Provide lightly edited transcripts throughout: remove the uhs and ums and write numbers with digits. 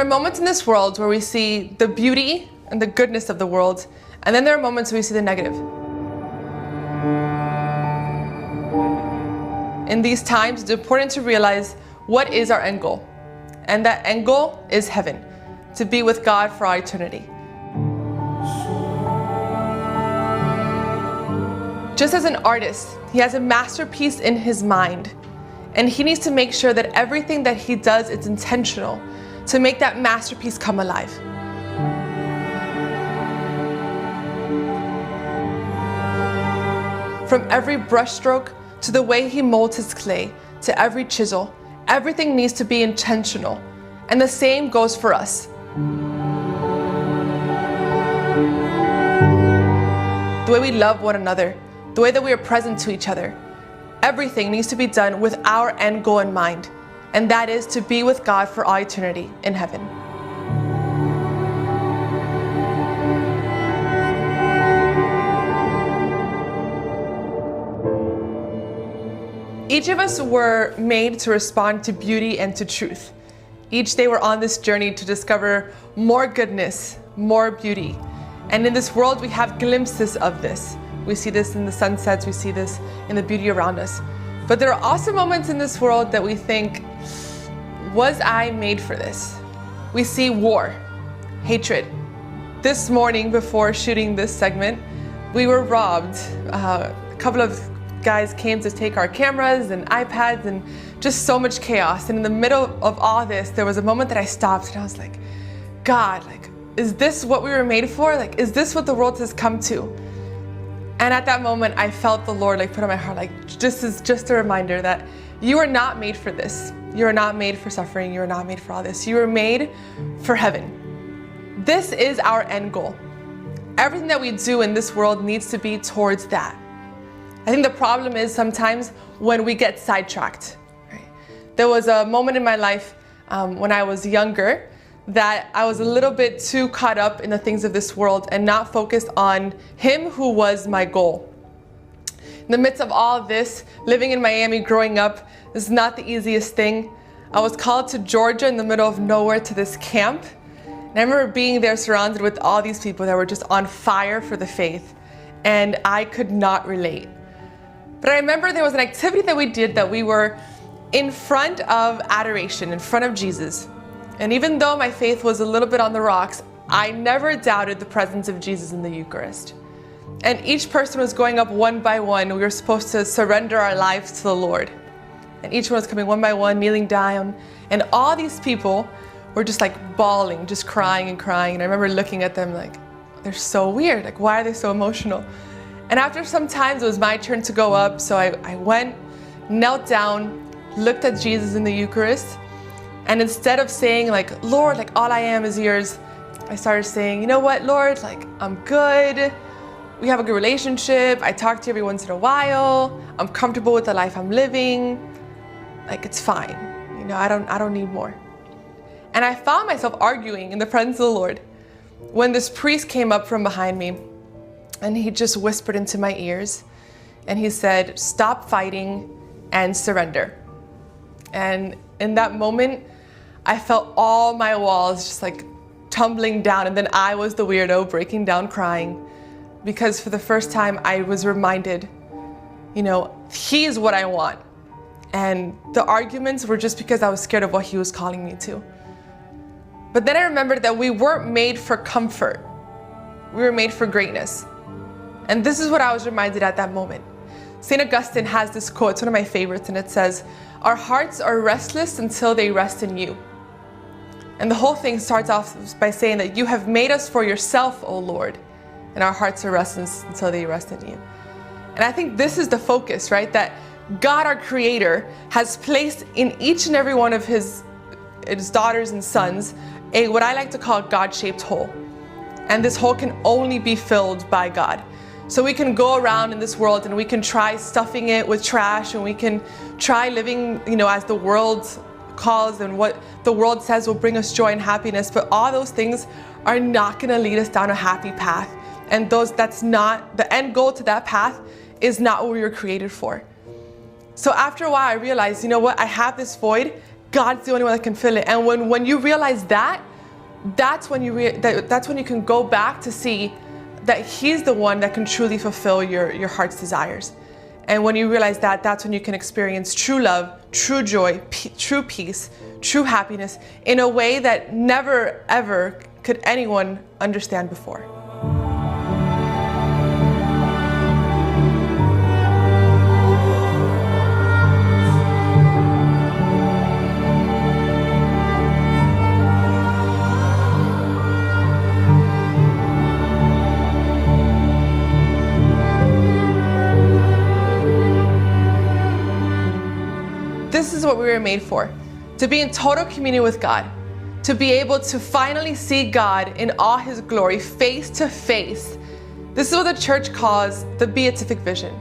are moments in this world where we see the beauty and the goodness of the world, and then there are moments where we see the negative. In these times, it's important to realize what is our end goal. And that end goal is heaven, to be with God for our eternity. Just as an artist, he has a masterpiece in his mind, and he needs to make sure that everything that he does is intentional to make that masterpiece come alive. From every brushstroke to the way he molds his clay, to every chisel, everything needs to be intentional. And the same goes for us. The way we love one another, the way that we are present to each other, everything needs to be done with our end goal in mind, and that is to be with God for all eternity in heaven. Each of us were made to respond to beauty and to truth. Each day we're on this journey to discover more goodness, more beauty. And in this world we have glimpses of this. We see this in the sunsets, we see this in the beauty around us. But there are also moments in this world that we think, was I made for this? We see war, hatred. This morning before shooting this segment, we were robbed. A couple of guys came to take our cameras and iPads and just so much chaos. And in the middle of all this, there was a moment that I stopped and I was like, God, is this what we were made for? Is this what the world has come to? And at that moment, I felt the Lord put on my heart, this is just a reminder that you are not made for this. You are not made for suffering. You are not made for all this. You are made for heaven. This is our end goal. Everything that we do in this world needs to be towards that. I think the problem is sometimes when we get sidetracked. Right? There was a moment in my life when I was younger that I was a little bit too caught up in the things of this world and not focused on Him who was my goal. In the midst of all of this, living in Miami, growing up, is not the easiest thing. I was called to Georgia in the middle of nowhere to this camp. And I remember being there surrounded with all these people that were just on fire for the faith. And I could not relate. But I remember there was an activity that we did that we were in front of adoration, in front of Jesus. And even though my faith was a little bit on the rocks, I never doubted the presence of Jesus in the Eucharist. And each person was going up one by one. We were supposed to surrender our lives to the Lord. And each one was coming one by one, kneeling down. And all these people were just bawling, just crying and crying. And I remember looking at them they're so weird. Why are they so emotional? And after some time, it was my turn to go up. So I went, knelt down, looked at Jesus in the Eucharist. And instead of saying Lord, all I am is yours, I started saying, you know what, Lord, I'm good. We have a good relationship. I talk to you every once in a while. I'm comfortable with the life I'm living. It's fine. I don't need more. And I found myself arguing in the presence of the Lord when this priest came up from behind me and he just whispered into my ears and he said, stop fighting and surrender. And in that moment, I felt all my walls just tumbling down, and then I was the weirdo breaking down crying because for the first time I was reminded, He is what I want. And the arguments were just because I was scared of what He was calling me to. But then I remembered that we weren't made for comfort. We were made for greatness. And this is what I was reminded at that moment. St. Augustine has this quote, it's one of my favorites, and it says, our hearts are restless until they rest in you. And the whole thing starts off by saying that you have made us for yourself, O Lord, and our hearts are restless until they rest in you. And I think this is the focus, right? That God, our Creator, has placed in each and every one of His daughters and sons what I like to call God-shaped hole. And this hole can only be filled by God. So we can go around in this world and we can try stuffing it with trash, and we can try living, as the world calls and what the world says will bring us joy and happiness. But all those things are not going to lead us down a happy path. And that's not, the end goal to that path is not what we were created for. So after a while, I realized, I have this void. God's the only one that can fill it. And when you realize that, that's when that's when you can go back to see that He's the one that can truly fulfill your heart's desires. And when you realize that, that's when you can experience true love, true joy, true peace, true happiness in a way that never, ever could anyone understand before. This is what we were made for, to be in total communion with God, to be able to finally see God in all His glory, face to face. This is what the church calls the beatific vision.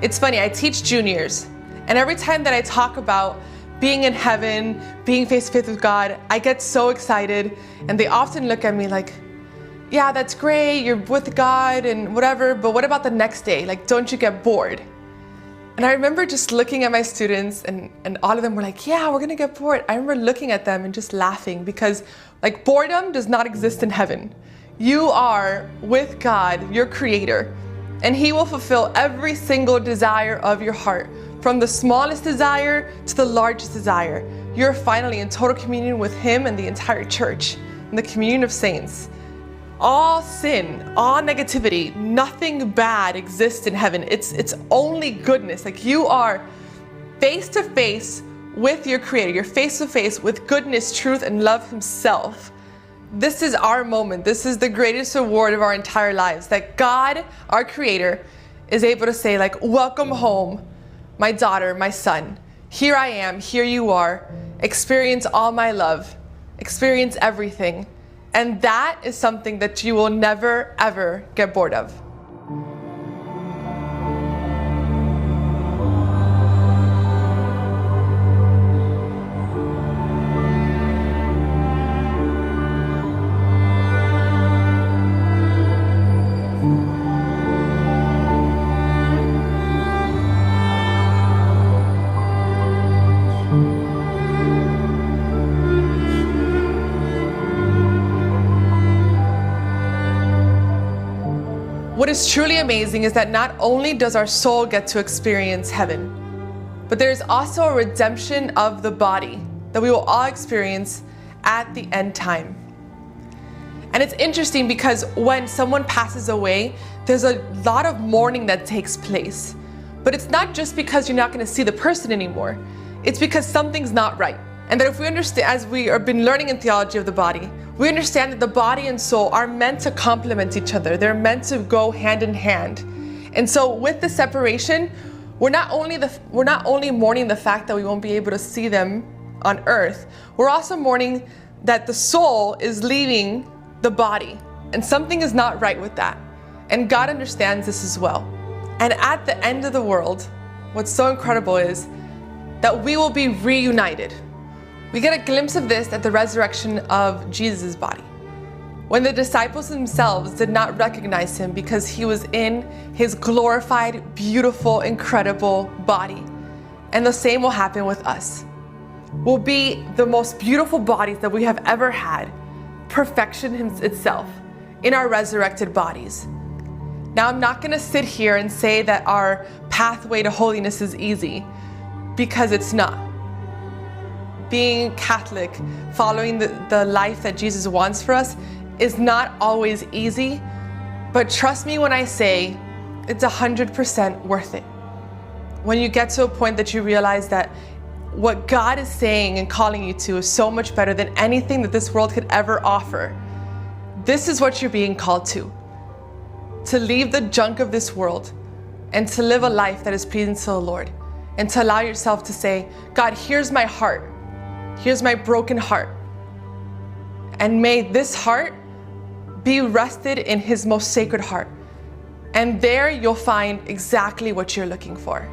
It's funny, I teach juniors, and every time that I talk about being in heaven, being face to face with God, I get so excited, and they often look at me like, yeah, that's great, you're with God and whatever, but what about the next day? Like, don't you get bored? And I remember just looking at my students and all of them were like, yeah, we're gonna get bored. I remember looking at them and just laughing because like boredom does not exist in heaven. You are with God, your creator, and He will fulfill every single desire of your heart, from the smallest desire to the largest desire. You're finally in total communion with Him and the entire church, and the communion of saints. All sin, all negativity, nothing bad exists in heaven. It's only goodness. Like you are face to face with your Creator. You're face to face with goodness, truth, and love Himself. This is our moment. This is the greatest reward of our entire lives. That God, our Creator, is able to say like, welcome home, my daughter, my son. Here I am, here you are. Experience all my love. Experience everything. And that is something that you will never, ever get bored of. What is truly amazing is that not only does our soul get to experience heaven, but there's also a redemption of the body that we will all experience at the end time. And it's interesting because when someone passes away, there's a lot of mourning that takes place. But it's not just because you're not going to see the person anymore. It's because something's not right. And that if we understand, as we have been learning in theology of the body, we understand that the body and soul are meant to complement each other. They're meant to go hand in hand. And so with the separation, we're not only mourning the fact that we won't be able to see them on earth, we're also mourning that the soul is leaving the body. And something is not right with that. And God understands this as well. And at the end of the world, what's so incredible is that we will be reunited. We get a glimpse of this at the resurrection of Jesus' body, when the disciples themselves did not recognize Him because He was in His glorified, beautiful, incredible body. And the same will happen with us. We'll be the most beautiful bodies that we have ever had, perfection itself, in our resurrected bodies. Now, I'm not going to sit here and say that our pathway to holiness is easy, because it's not. Being Catholic, following the life that Jesus wants for us, is not always easy, but trust me when I say it's 100% worth it. When you get to a point that you realize that what God is saying and calling you to is so much better than anything that this world could ever offer, this is what you're being called to leave the junk of this world and to live a life that is pleasing to the Lord, and to allow yourself to say, God, here's my heart. Here's my broken heart. And may this heart be rested in His most sacred heart. And there you'll find exactly what you're looking for.